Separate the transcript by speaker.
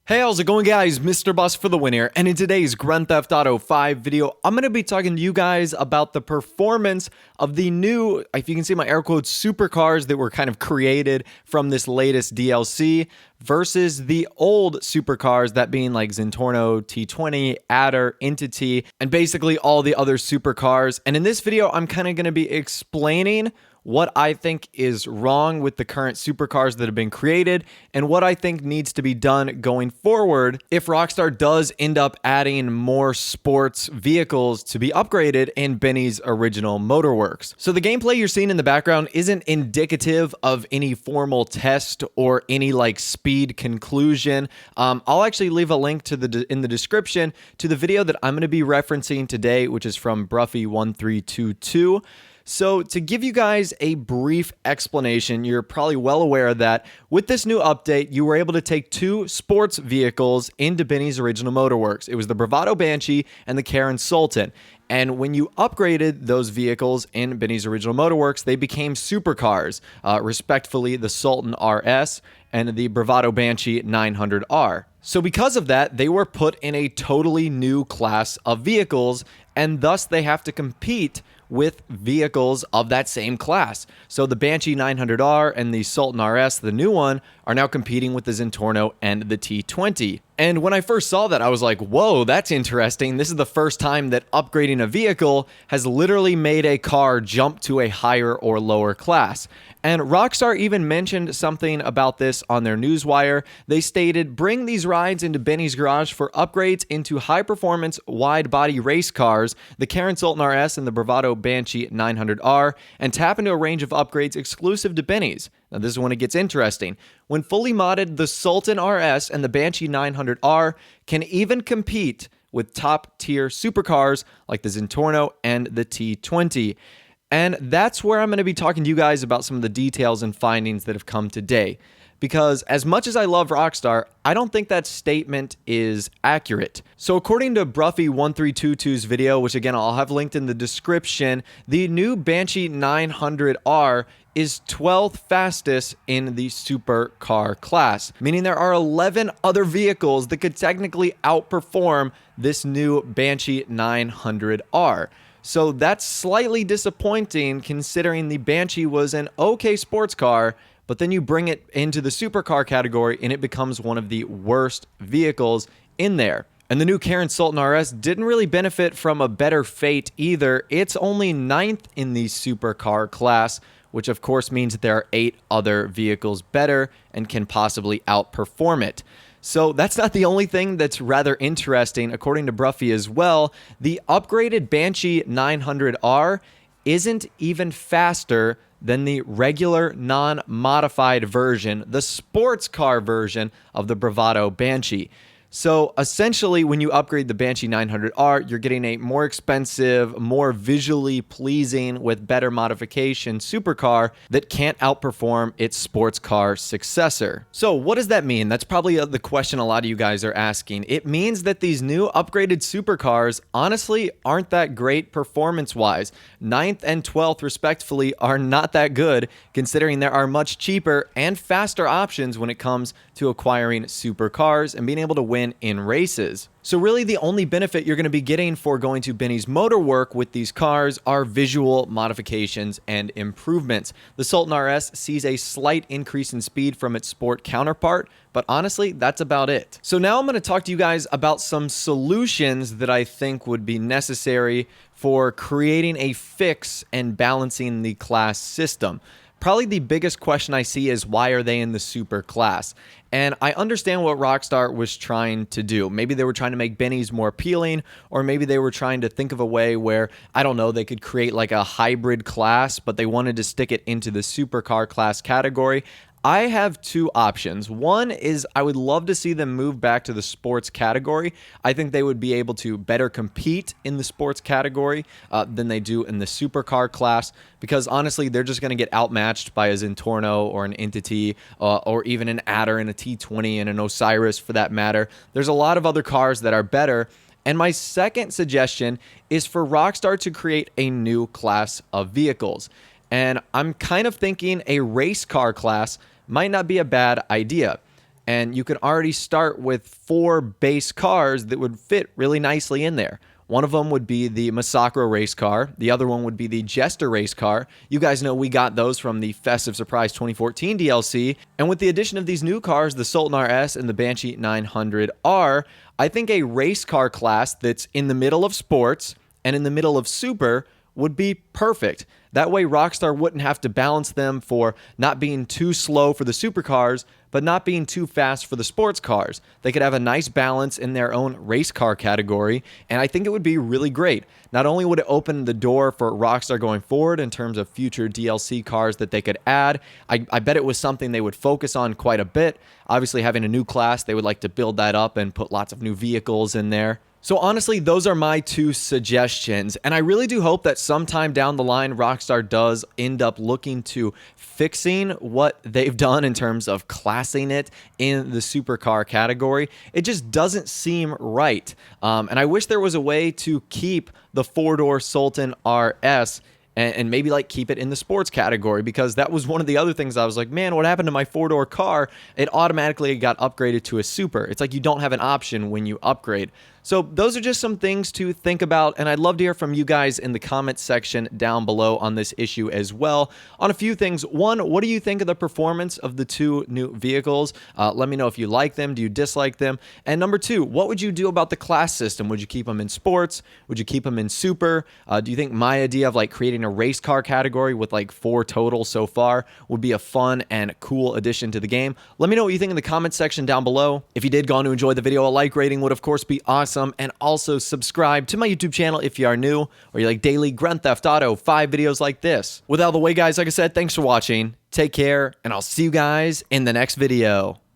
Speaker 1: Hey, how's it going, guys? Mr. Boss for the win here, and in today's Grand Theft Auto 5 video, I'm going to be talking to you guys about the performance of the new, if you can see my air quotes, supercars that were kind of created from this latest DLC versus the old supercars, that being like Zentorno, T20, Adder, Entity, and basically all the other supercars. And in this video, I'm kind of going to be explaining what I think is wrong with the current supercars that have been created and what I think needs to be done going forward if Rockstar does end up adding more sports vehicles to be upgraded in Benny's original Motorworks. So the gameplay you're seeing in the background isn't indicative of any formal test or any like speed conclusion. I'll actually leave a link to in the description to the video that I'm going to be referencing today, which is from Bruffy1322. So to give you guys a brief explanation, you're probably well aware that with this new update, you were able to take two sports vehicles into Benny's original Motorworks. It was the Bravado Banshee and the Sultan. And when you upgraded those vehicles in Benny's original Motorworks, they became supercars, respectively the Sultan RS and the Bravado Banshee 900R. So because of that, they were put in a totally new class of vehicles, and thus they have to compete with vehicles of that same class. So the Banshee 900R and the Sultan RS, the new one, are now competing with the Zentorno and the T20. And when I first saw that, I was like, whoa, that's interesting. This is the first time that upgrading a vehicle has literally made a car jump to a higher or lower class. And Rockstar even mentioned something about this on their newswire. They stated, bring these rides into Benny's garage for upgrades into high-performance, wide-body race cars, the Sultan RS and the Bravado Banshee 900R, and tap into a range of upgrades exclusive to Benny's. Now, this is when it gets interesting. When fully modded, the Sultan RS and the Banshee 900R can even compete with top-tier supercars like the Zentorno and the T20. And that's where I'm going to be talking to you guys about some of the details and findings that have come today. Because as much as I love Rockstar, I don't think that statement is accurate. So according to Bruffy1322's video, which again I'll have linked in the description, the new Banshee 900R is 12th fastest in the supercar class, meaning there are 11 other vehicles that could technically outperform this new Banshee 900R. So that's slightly disappointing considering the Banshee was an okay sports car, but then you bring it into the supercar category and it becomes one of the worst vehicles in there. And the new Sultan RS didn't really benefit from a better fate either. It's only 9th in the supercar class, which of course means that there are 8 other vehicles better and can possibly outperform it. So that's not the only thing that's rather interesting. According to Bruffy as well, the upgraded Banshee 900R isn't even faster than the regular non-modified version, the sports car version of the Bravado Banshee. So essentially, when you upgrade the Banshee 900R, you're getting a more expensive, more visually pleasing, with better modification supercar that can't outperform its sports car successor. So what does that mean? That's probably the question a lot of you guys are asking. It means that these new upgraded supercars honestly aren't that great performance-wise. 9th and 12th respectively are not that good, considering there are much cheaper and faster options when it comes to acquiring supercars and being able to win in races. So really the only benefit you're going to be getting for going to Benny's Motorwork with these cars are visual modifications and improvements. The Sultan RS sees a slight increase in speed from its sport counterpart, but honestly, that's about it. So now I'm going to talk to you guys about some solutions that I think would be necessary for creating a fix and balancing the class system. Probably the biggest question I see is, why are they in the super class? And I understand what Rockstar was trying to do. Maybe they were trying to make Benny's more appealing, or maybe they were trying to think of a way where, I don't know, they could create like a hybrid class, but they wanted to stick it into the supercar class category. I have two options. One is I would love to see them move back to the sports category. I think they would be able to better compete in the sports category than they do in the supercar class, because honestly, they're just going to get outmatched by a Zentorno or an Entity or even an Adder and a T20 and an Osiris for that matter. There's a lot of other cars that are better. And my second suggestion is for Rockstar to create a new class of vehicles. And I'm kind of thinking a race car class might not be a bad idea. and you can already start with 4 base cars that would fit really nicely in there. One of them would be the Masakura race car. The other one would be the Jester race car. You guys know we got those from the Festive Surprise 2014 DLC. And with the addition of these new cars, the Sultan RS and the Banshee 900R, I think a race car class that's in the middle of sports and in the middle of super would be perfect. That way Rockstar wouldn't have to balance them for not being too slow for the supercars, but not being too fast for the sports cars. They could have a nice balance in their own race car category, and I think it would be really great. Not only would it open the door for Rockstar going forward in terms of future DLC cars that they could add, I bet it was something they would focus on quite a bit. Obviously, having a new class, they would like to build that up and put lots of new vehicles in there. So honestly, those are my 2 suggestions, and I really do hope that sometime down the line, Rockstar does end up looking to fixing what they've done in terms of classing it in the supercar category. It just doesn't seem right, and I wish there was a way to keep the 4-door Sultan RS and maybe like keep it in the sports category, because that was one of the other things I was like, man, what happened to my 4-door car? It automatically got upgraded to a super. It's like you don't have an option when you upgrade. So those are just some things to think about, and I'd love to hear from you guys in the comments section down below on this issue as well. On a few things. One, what do you think of the performance of the 2 new vehicles? Let me know if you like them. Do you dislike them? And number 2, what would you do about the class system? Would you keep them in sports? Would you keep them in super? Do you think my idea of like creating a race car category with like 4 total so far would be a fun and cool addition to the game? Let me know what you think in the comments section down below. If you did go on to enjoy the video, a like rating would of course be awesome. And also subscribe to my YouTube channel if you are new or you like daily Grand Theft Auto 5 videos like this. With all the way, guys, like I said, thanks for watching. Take care, and I'll see you guys in the next video.